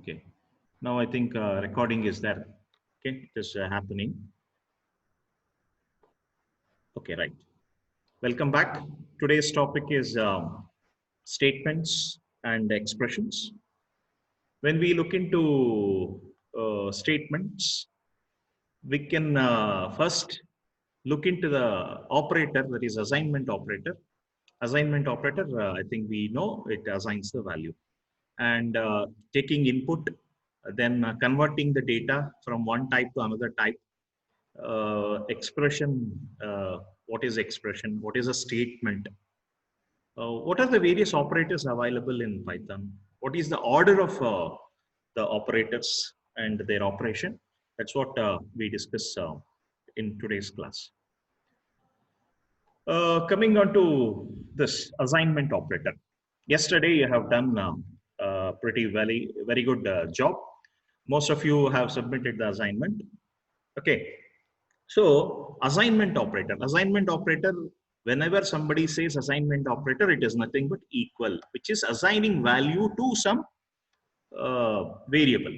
Okay. Now I think recording is there. Okay, it is happening. Okay, right. Welcome back. Today's topic is statements and expressions. When we look into statements, we can first look into the operator, that is assignment operator. Assignment operator, I think we know it assigns the value. And taking input, then converting the data from one type to another type. Expression, what is expression? What is a statement? What are the various operators available in Python? What is the order of the operators and their operation? That's what we discuss in today's class. Coming on to this assignment operator. Yesterday you have done pretty very good job. Most of you have submitted the assignment. Okay. So assignment operator. Assignment operator, whenever somebody says assignment operator, it is nothing but equal, which is assigning value to some variable.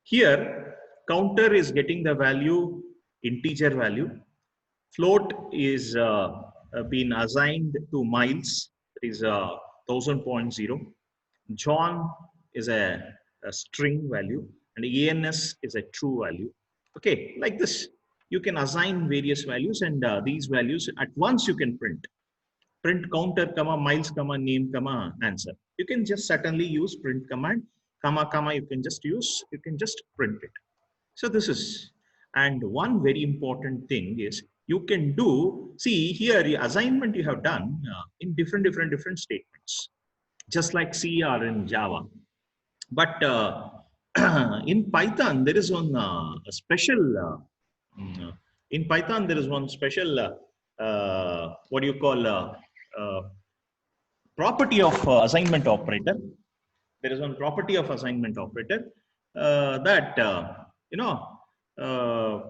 Here, counter is getting the value, integer value. Float is been assigned to miles, that is 1000.0. John is a string value, and ANS is a true value. Okay, like this, you can assign various values, and these values at once you can print. Print counter, comma, miles, comma, name, comma, answer. You can just certainly use print command, comma, comma, you can just print it. So this is, and one very important thing is you can do, see here the assignment you have done in different statements, just like C or in Java. But in Python, there is one special, in Python, there is one special, what do you call, property of assignment operator. There is one property of assignment operator that, you know, uh,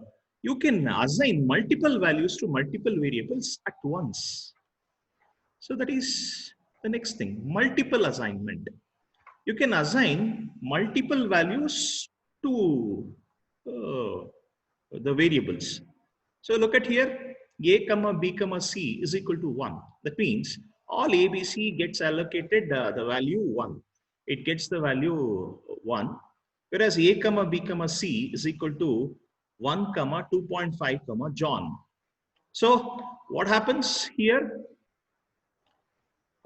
you can assign multiple values to multiple variables at once. So that is the next thing, multiple assignment. You can assign multiple values to the variables. So look at here, a comma b comma c is equal to 1. That means all ABC gets allocated the value 1. It gets the value 1, whereas a comma b comma c is equal to 1 comma 2.5 comma John. So what happens here?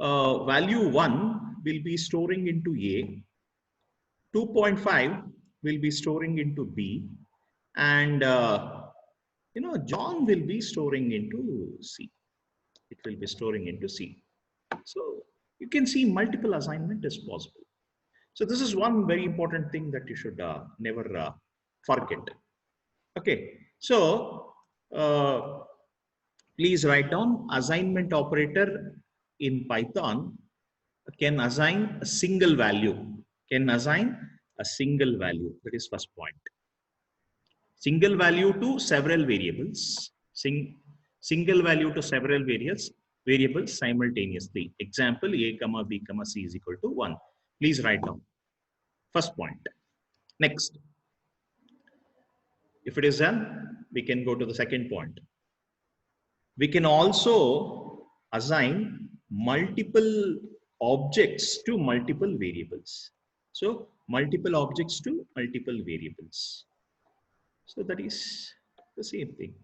Value 1 will be storing into A, 2.5 will be storing into B, and John will be storing into C. It will be storing into C. So you can see multiple assignment is possible. So this is one very important thing that you should never forget. Okay, so please write down assignment operator in Python can assign a single value. Can assign a single value. That is first point. Single value to several variables. Single value to several variables simultaneously. Example, a comma b comma c is equal to 1. Please write down. First point. Next. If it is done, we can go to the second point. We can also assign multiple objects to multiple variables. So multiple objects to multiple variables. So that is the same thing.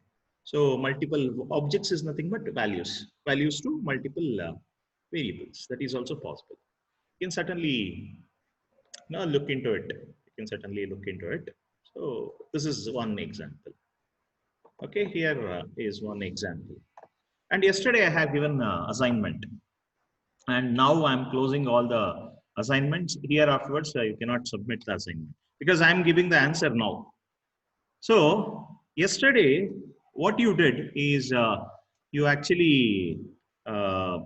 So multiple objects is nothing but values. Values to multiple variables. That is also possible. You can certainly now look into it. You can certainly look into it. So this is one example. Okay, here is one example. And yesterday I have given assignment, and now I'm closing all the assignments. Here afterwards, you cannot submit the assignment because I'm giving the answer now. So yesterday, what you did is you actually uh,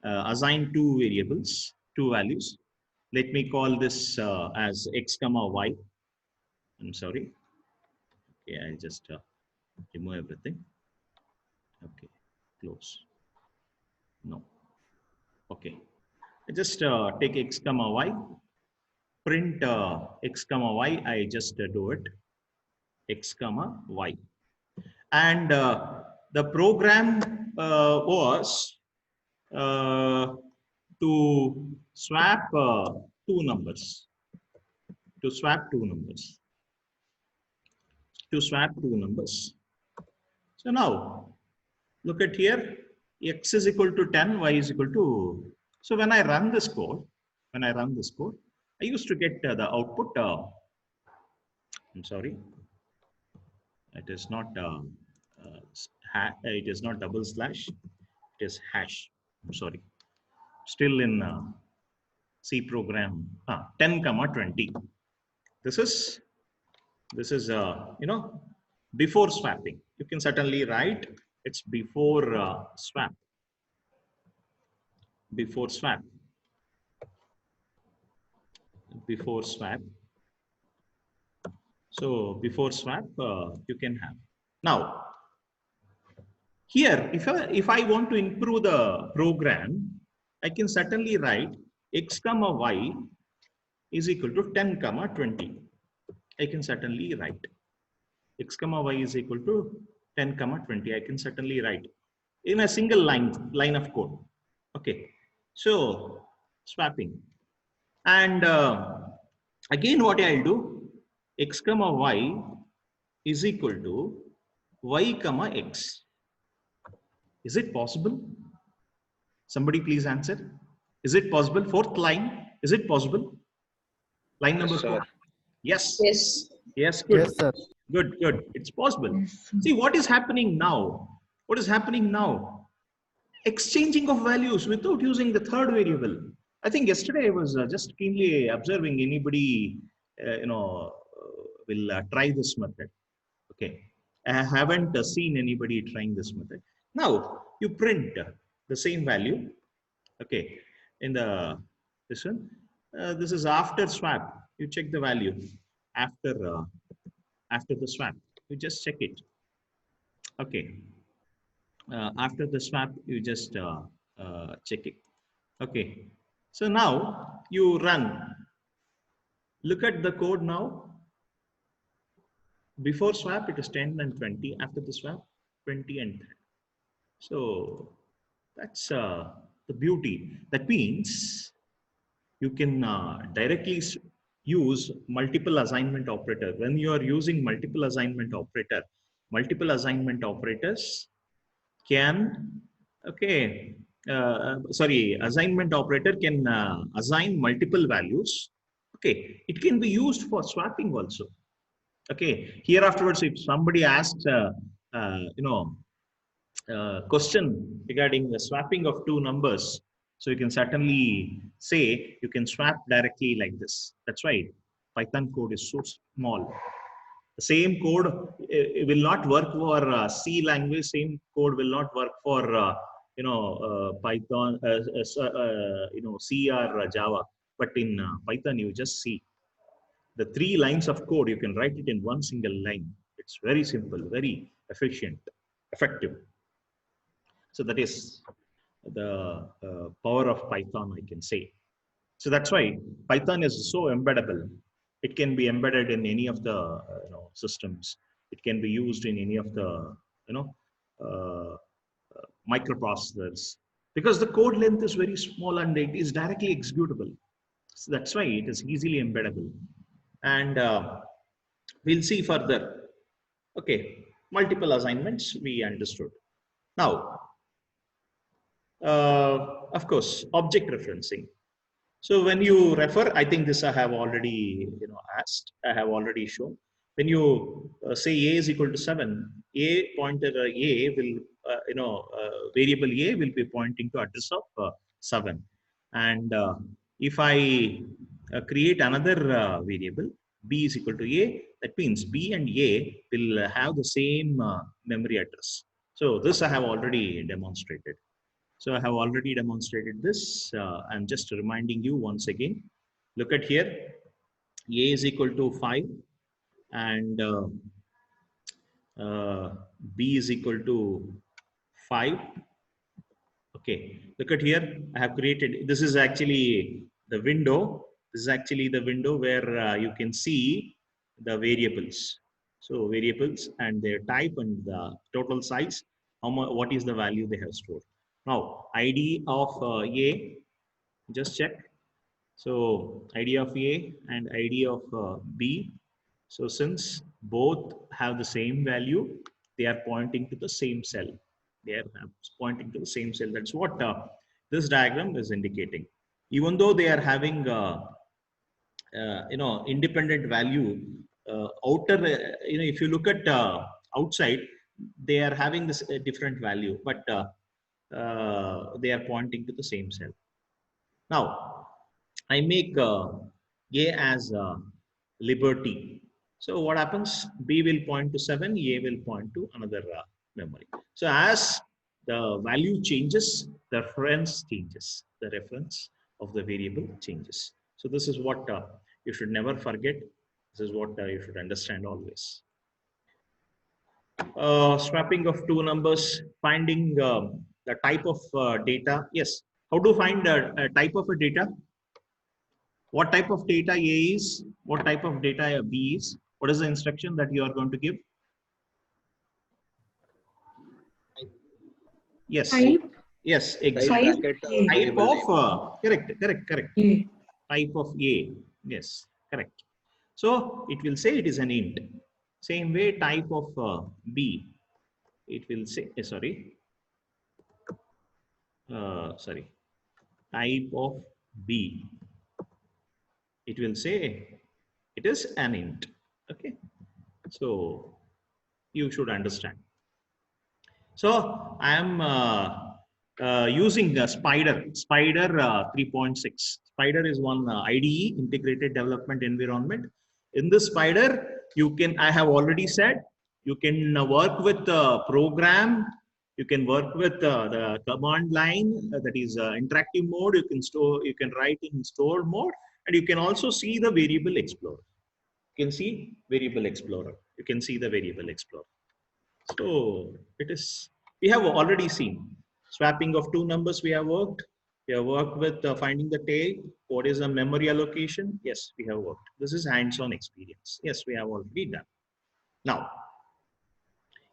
assigned two variables, two values. Let me call this as x comma y. I'm sorry. Okay, I just remove everything. Okay, close. No. Okay. just take x comma y, print x comma y. I just do it x comma y, and the program was to swap two numbers, to swap two numbers, to swap two numbers. So now look at here, x is equal to 10, y is equal to. So when I run this code, I used to get the output. I'm sorry, it is not. It is not double slash. It is hash. I'm sorry. Still in C program. 10 comma 20. This is before swapping. You can certainly write it's before swap. Before swap. Before swap. So before swap, you can have. Now, here, if I want to improve the program, I can certainly write x comma y is equal to 10 comma 20. I can certainly write x comma y is equal to 10 comma 20. I can certainly write in a single line of code. Okay, so swapping, and again what I'll do, x comma y is equal to y comma x. Is it possible? Somebody please answer. Is it possible? Fourth line, is it possible? Line number 4. Yes. Yes. Yes, good. Yes, sir. Good, good. It's possible. See what is happening now. What is happening now? Exchanging of values without using the third variable. I think yesterday I was just keenly observing anybody, will try this method. Okay. I haven't seen anybody trying this method. Now you print the same value. Okay. In the this one, this is after swap. You check the value after the swap. You just check it. Okay. After the swap, you just check it. Okay. So now you run. Look at the code now. Before swap, it is 10 and 20. After the swap, 20 and 30. So that's the beauty. That means you can directly use multiple assignment operator. When you are using multiple assignment operators can, okay, assignment operator can assign multiple values. Okay, it can be used for swapping also. Okay, here afterwards, if somebody asks, question regarding the swapping of two numbers, so you can certainly say you can swap directly like this. That's why Python code is so small. The same code will not work for C language. Same code will not work for Python, C or Java. But in Python, you just see the 3 lines of code. You can write it in one single line. It's very simple, very efficient, effective. So that is the power of Python, I can say. So that's why Python is so embeddable. It can be embedded in any of the systems. It can be used in any of the microprocessors, because the code length is very small and it is directly executable. So that's why it is easily embeddable. And we'll see further. Okay, multiple assignments we understood. Now, of course, object referencing. So when you refer, I think this I have already asked, I have already shown. When you say a is equal to 7, a pointer a will variable a will be pointing to address of 7. And if I create another variable b is equal to a, that means b and a will have the same memory address. So this I have already demonstrated. So I have already demonstrated this. I'm just reminding you once again. Look at here. A is equal to 5 and B is equal to 5. Okay, look at here. I have created, this is actually the window. This is actually the window where you can see the variables. So variables and their type and the total size, how much, what is the value they have stored. Now, ID of A, just check. So ID of A and ID of B. So since both have the same value, they are pointing to the same cell. They are pointing to the same cell. That's what this diagram is indicating. Even though they are having independent value, outer if you look at outside, they are having this different value, but they are pointing to the same cell. Now, I make A as liberty. So what happens? B will point to 7, A will point to another memory. So as the value changes, the reference changes. The reference of the variable changes. So this is what you should never forget. This is what you should understand always. Swapping of two numbers, finding the type of data. Yes. How to find a type of a data? What type of data A is, what type of data B is, what is the instruction that you are going to give? Yes. Type. Yes, exactly. Type of, correct. A. Type of A, yes, correct. So it will say it is an int. Same way, type of B, it will say, type of B, it will say it is an int. Okay, so you should understand. So I am using Spider 3.6. Spider is one IDE, integrated development environment. In this Spider, you can, I have already said, you can work with program. You can work with the command line, that is interactive mode. You can store, you can write in stored mode, and you can also see the variable explorer. You can see variable explorer. You can see the variable explorer. So it is, we have already seen swapping of two numbers. We have worked. We have worked with finding the tail. What is a memory allocation? Yes, we have worked. This is hands-on experience. Yes, we have already done. Now,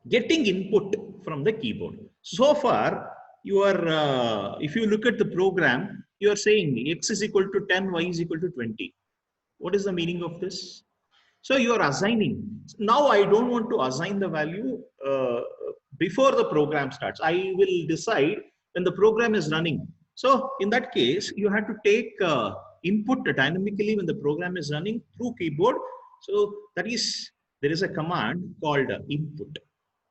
getting input from the keyboard. So far, you are, if you look at the program, you are saying x is equal to 10, y is equal to 20. What is the meaning of this? So you are assigning. Now I don't want to assign the value before the program starts. I will decide when the program is running. So in that case, you have to take input dynamically when the program is running through keyboard. So that is, there is a command called input.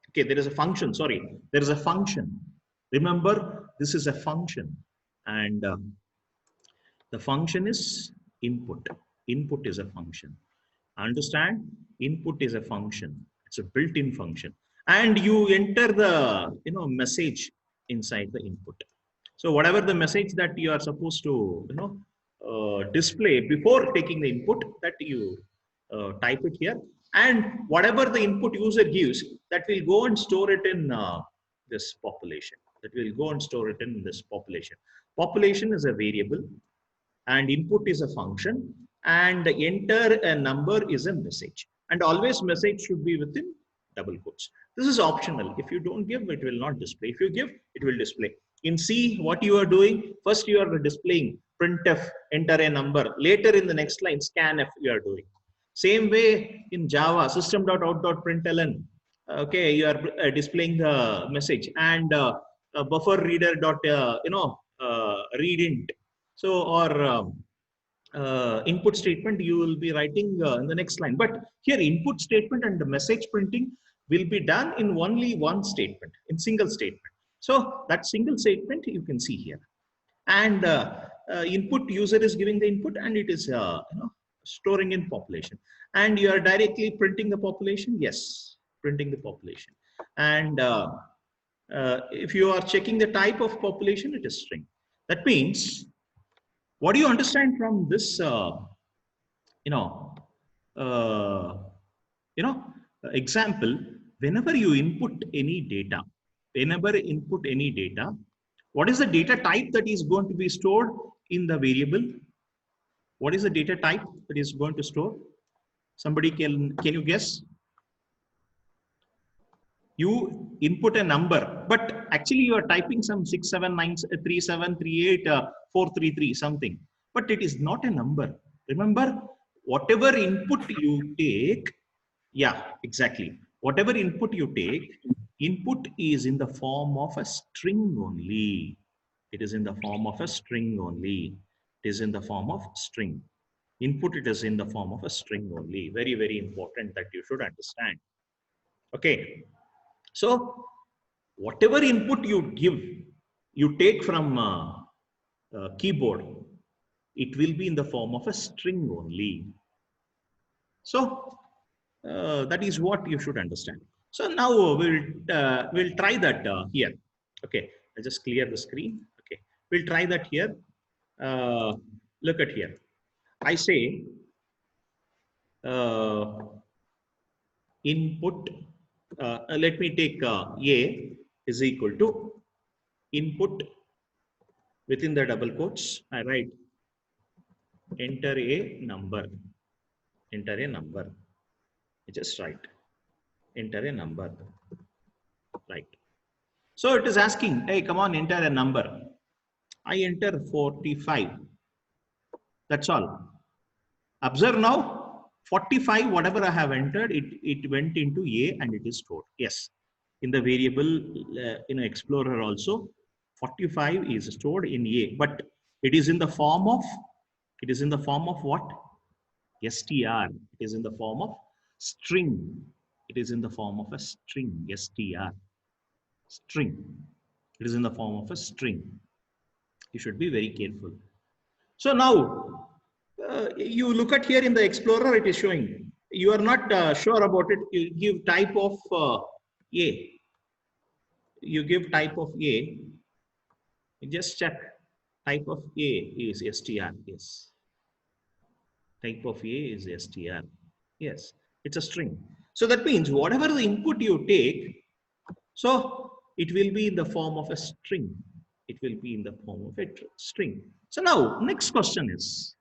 Okay, there is a function, sorry, there is a function. Remember, this is a function, and the function is input. Input is a function. Understand? Input is a function. It's a built-in function, and you enter the message inside the input. So whatever the message that you are supposed to display before taking the input, that you type it here, and whatever the input user gives, that will go and store it in this population. That will go and store it in this population. Population is a variable, and input is a function, and enter a number is a message, and always message should be within double quotes. This is optional. If you don't give, it will not display. If you give, it will display. In C, what you are doing, first you are displaying printf, enter a number. Later in the next line, scanf you are doing. Same way in Java, system.out.println, okay, you are displaying the message, and buffer reader dot read int. So, or input statement you will be writing in the next line. But here input statement and the message printing will be done in only one statement, in single statement. So that single statement you can see here. And input, user is giving the input, and it is storing in population. And you are directly printing the population. Yes, printing the population. And if you are checking the type of population, it is string. That means, what do you understand from this uh, example? Whenever you input any data, What is the data type that is going to be stored in the variable? What is the data type that is going to store? Somebody can you guess? You input a number, but actually you are typing some 67937338 433 something, but it is not a number. Remember, whatever input you take, yeah, exactly. Whatever input you take, input is in the form of a string only. It is in the form of a string only. It is in the form of string. Input, it is in the form of a string only. Very, very important that you should understand. Okay. So whatever input you give, you take from keyboard, it will be in the form of a string only. So that is what you should understand. So now we'll try that here. Okay, I'll just clear the screen. Okay, we'll try that here. Look at here. I say input. Let me take A is equal to input within the double quotes. I write enter a number. Enter a number. I just write enter a number. Right. So it is asking, hey, come on, enter a number. I enter 45. That's all. Observe now, 45, whatever I have entered, it went into A and it is stored. Yes. In the variable, Explorer also, 45 is stored in A, but it is in the form of, what? str. It is in the form of string. It is in the form of a string, str. String. It is in the form of a string. You should be very careful. So now, you look at here in the Explorer, it is showing. You are not sure about it. You give type of A. You give type of A. You just check. Type of A is str. Yes. Type of A is str. Yes. It's a string. So that means whatever the input you take, so it will be in the form of a string. It will be in the form of a string. So now, next question is,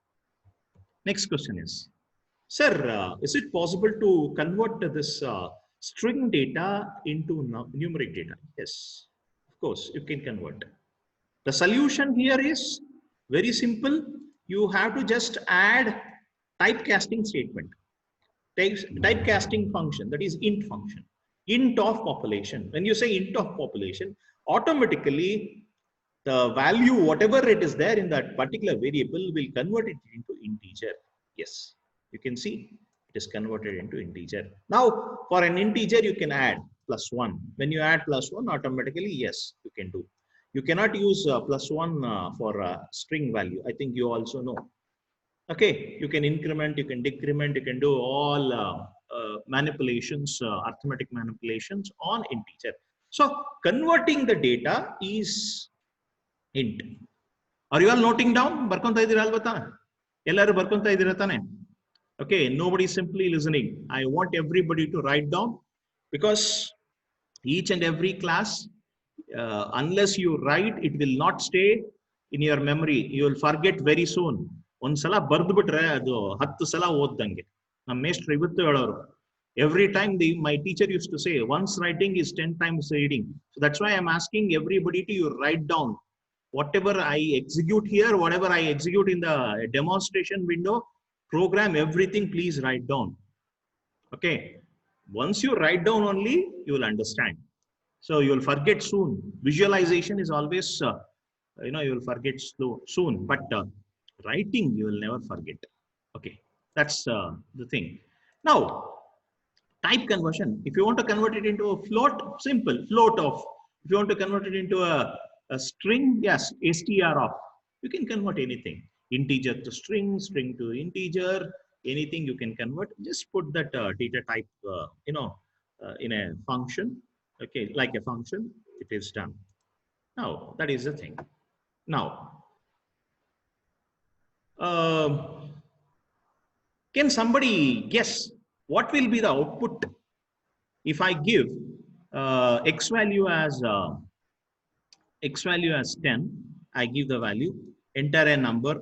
sir, is it possible to convert this string data into numeric data? Yes, of course, you can convert. The solution here is very simple. You have to just add typecasting statement. Typecasting function, that is int function. Int of population. When you say int of population, automatically the value, whatever it is there in that particular variable, will convert it into integer. Yes, you can see it is converted into integer. Now, for an integer, you can add +1. When you add +1, automatically, yes, you can do. You cannot use +1 for a string value. I think you also know. Okay, you can increment, you can decrement, you can do all manipulations, arithmetic manipulations on integer. So converting the data is int. Are you all noting down? Barkonta idira alvata? Ellaru barkonta idira tane? Okay, nobody simply listening. I want everybody to write down, because each and every class, unless you write, it will not stay in your memory. You will forget very soon. ಒಂದ್ಸಲ ಬರ್ದು ಬಿಟ್ರೆ ಅದು 10 ಸಲ ಓದ್ದಂಗೆ. ನಮ್ಮ ಮೇಷ್ಟ್ರು ಇವತ್ತು ಹೇಳೋರು, every time my teacher used to say, once writing is 10 times reading. So that's why I'm asking everybody to write down whatever I execute here, whatever I execute in the demonstration window program, everything please write down. Okay, once you write down only you will understand. So you will forget soon. Visualization is always you will forget soon, but writing you will never forget. Okay, that's the thing. Now, type conversion, if you want to convert it into a float, simple float of. If you want to convert it into a string, yes, str of. You can convert anything, integer to string, string to integer, anything you can convert. Just put that data type in a function. Okay, like a function, it is done. Now that is the thing. Now can somebody guess what will be the output if I give x value as X value as 10. I give the value, enter a number,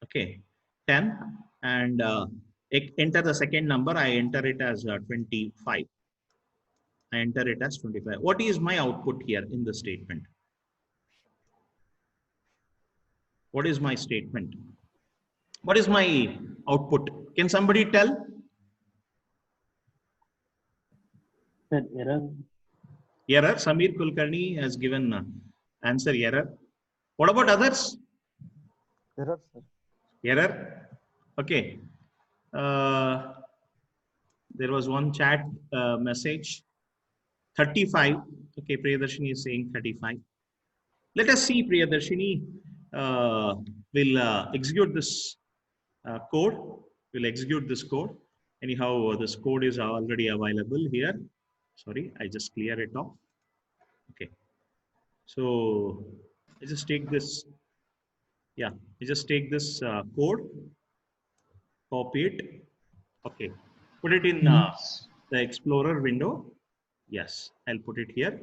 okay, 10, and enter the second number. I enter it as 25. I enter it as 25. What is my output here in the statement? What is my statement? What is my output? Can somebody tell? Sir, error. Error. Samir Kulkarni has given answer error. What about others? Error, sir. Error. Okay. There was one chat message. 35. Okay, Priyadarshini is saying 35. Let us see, Priyadarshini will execute this code. We'll execute this code. Anyhow, this code is already available here. Sorry, I just clear it off. Okay. So I just take this. Yeah, I just take this code, copy it. Okay. Put it in the Explorer window. Yes, I'll put it here.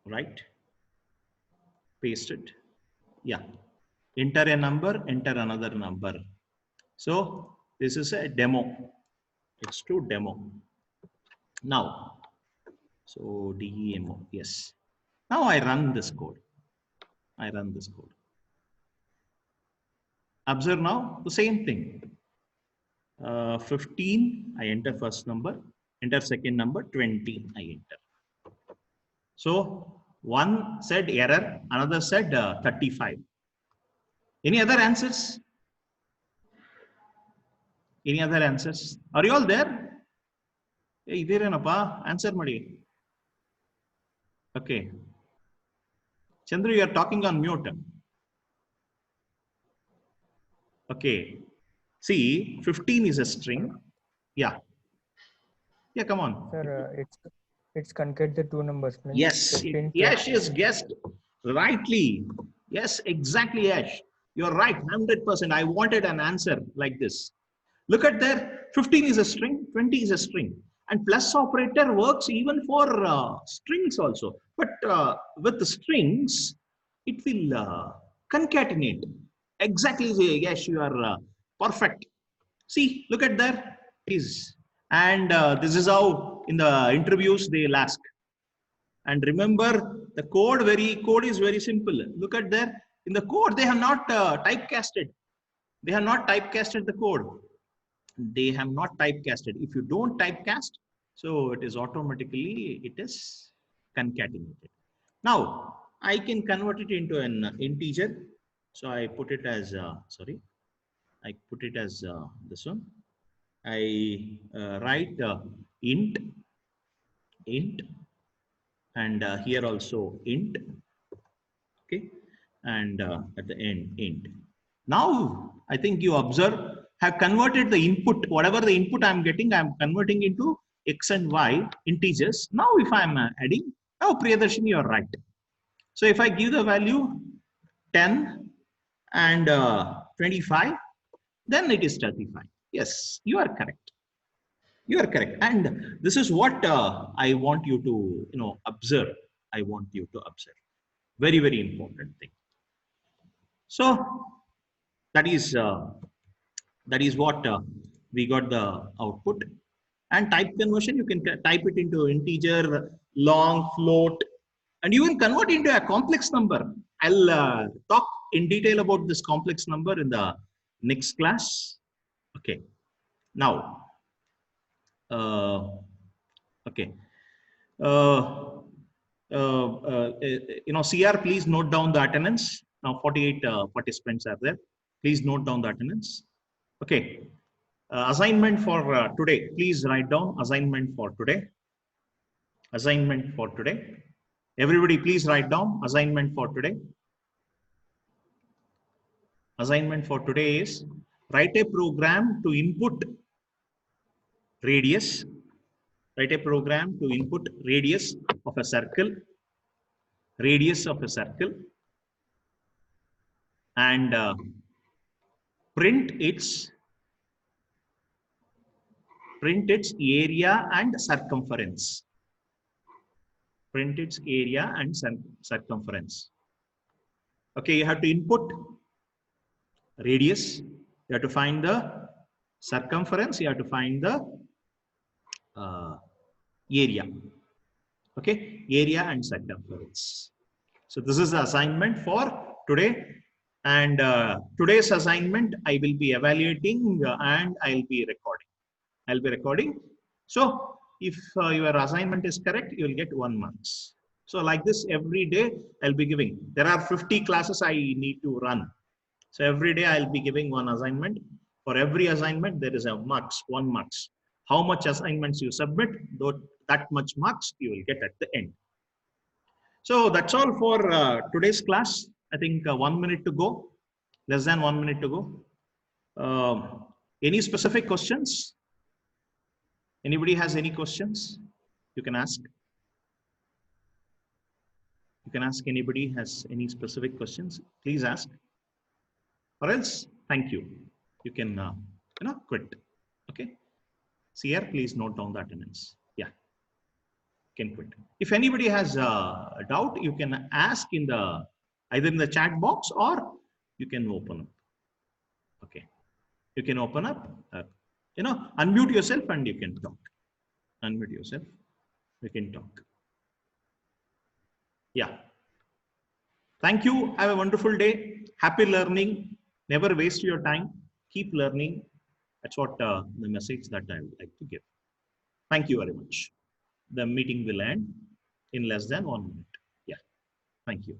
Right. Paste it. Yeah. Enter a number, enter another number. So this is a demo. It's to demo. Now, so demo, yes. Now I run this code. I run this code. Observe now the same thing. 15, I enter first number, enter second number, 20, I enter. So one said error, another said 35. Any other answers? Any other answers? Are you all there? Hey, answer madi. Okay. Chandru, you are talking on mute. Okay. See, 15 is a string. Yeah. Yeah, come on. Sir, it's concate the two numbers. Yes, Yash is guessed rightly. Yes, exactly, Yash. You're right, 100%. I wanted an answer like this. Look at there, 15 is a string, 20 is a string. And plus operator works even for strings also. But with the strings, it will concatenate. Exactly, yes, you are perfect. See, look at there. Is and this is how in the interviews they'll ask. And remember, the code is very simple. Look at there. In the code, they have not typecasted. They have not typecasted the code. They have not typecasted. If you don't typecast, so it is automatically, it is concatenated. Now, I can convert it into an integer. So I put it as, sorry, I put it as this one. I write int, and here also int, okay, and at the end int. Now I think you observe, have converted the input, whatever the input I'm getting, I'm converting into x and y integers. Now if I'm adding, now Priyadarshini, you're right. So if I give the value 10 and 25, then it is 35. Yes, you are correct. You are correct. And this is what I want you to, observe. I want you to observe. Very, very important thing. So that is what we got the output. And type conversion, you can type it into integer, long, float, and you can convert into a complex number. I'll talk in detail about this complex number in the next class. Okay. Now, okay. CR, please note down the attendance. Now 48 participants are there. Please note down the attendance. Okay. Assignment for today. Please write down assignment for today. Assignment for today. Everybody, please write down assignment for today. Assignment for today is write a program to input radius. Write a program to input radius of a circle. Radius of a circle. And print its area and circumference. print its area and circumference. Okay, you have to input radius, you have to find the circumference, you have to find the area. Okay, area and circumference. So this is the assignment for today. And today's assignment, I will be evaluating and I'll be recording. So if your assignment is correct, you will get 1 marks. So like this, every day I'll be giving. There are 50 classes I need to run. So every day I'll be giving 1 assignment. For every assignment, there is a marks, 1 marks. How much assignments you submit, that much marks you will get at the end. So that's all for today's class. I think 1 minute to go, less than 1 minute to go. Any specific questions? Anybody has any questions? You can ask. You can ask. Anybody has any specific questions? Please ask. Or else, thank you. You can, quit. Okay. See here, please note down the attendance. Yeah. You can quit. If anybody has a doubt, you can ask in the either in the chat box or you can open up. Okay. You can open up. Unmute yourself and you can talk. Unmute yourself. You can talk. Yeah. Thank you. Have a wonderful day. Happy learning. Never waste your time. Keep learning. That's what the message that I would like to give. Thank you very much. The meeting will end in less than 1 minute. Yeah. Thank you.